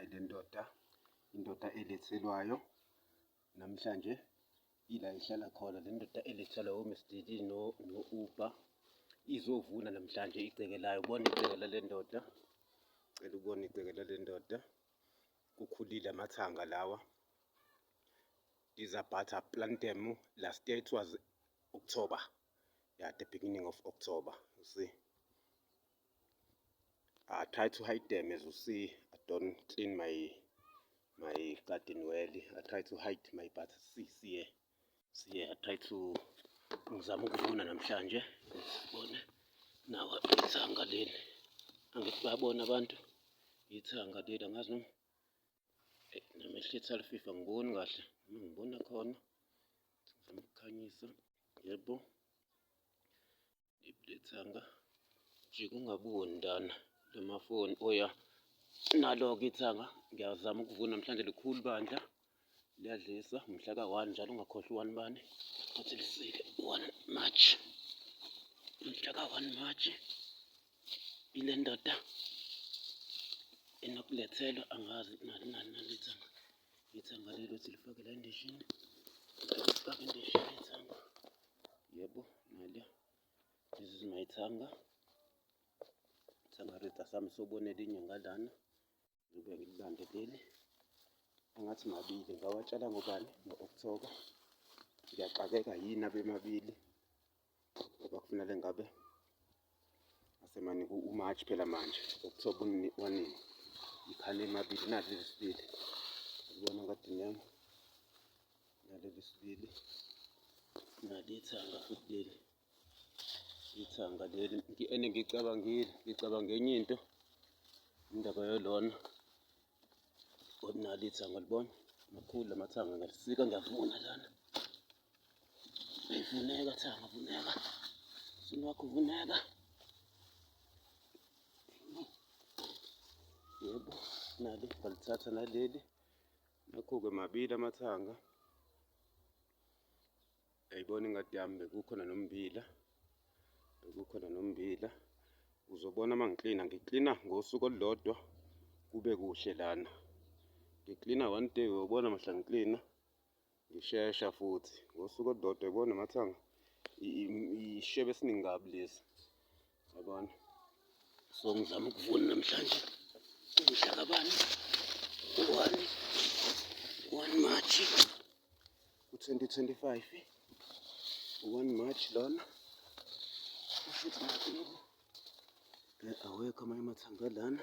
nayi le indoda elethelwayo namhlanje ila ihlala khona. Le ndoda elethelwayo o-Mr Diddy no-Uber izovuna namhlanje igceke layo. Ubona igceke lale ndoda, cela ubone igceke lale ndoda. Kukhulile amathanga lawa. These are but I planted them last year. It was October, the beginning of October. You see, I try to hide them. As you see, I don't clean my garden well. I try to hide my but see I try to ngizama ukuvuna namhlanje. Sibone nawa ithanga leli, angithi bayabona abantu ithanga leli, angazi noma namehlo ethi alififa ngiboni kahle, noma ngibona khona ngizama ukukhanyisa. Yebo, lethanga nje kungaboni ndana lamafoni oya nalo-ke ithanga. Ngiyazama ukuvuna namhlanje likhulu bandla, liyadlisa mhla ka-1 njalo ungakhohlwa 1 bani ukuthi lisile 1 March. Mhla ka-1 March ile ndoda enokulethelwa, angazi nali ithanga leli ukuthi lifake la endishini, lifake endishini ithanga. Yebo, naliya, this is my ithanga reda sami. Sobone elinye ngalana, ngibe ngilibambe leli, angathi mabili ngawatshala ngobani, ngo-October. Ngiyaxakeka yini abemabili ngoba kufanele ngabe asemane ku-March phela manje, October wanini, ikhane emabili. Nali leli sibili, ubona ngadini yami, naleli sibili, nali ithanga futhi leli ithanga leli. Ngicabange enye into, indaba yolona nali ithanga, libona makhulu lamathanga, ngiyalisika ngiyavuna lana. Vuneka thanga, vuneka sini wakho, vuneka. Yebo, nali ngalithatha naleli, nakho-ke mabili amathanga. Yayibona ingadi yami bekukhona nommbila, uzobona uma ngiklina ngosuku olulodwa kube kuhle lana. Ngiklina 1 day, uyobona mahla ngiklina ngishesha futhi ngosuku olulodwa. Yibona amathanga ishebe esiningi kabi lesi, yabona. So ngizama ukuvuna namhlanje mhla kabani, 1 March ku-2025, 1 March lona. Futhi ngaphi awekho amanye amathanga lana,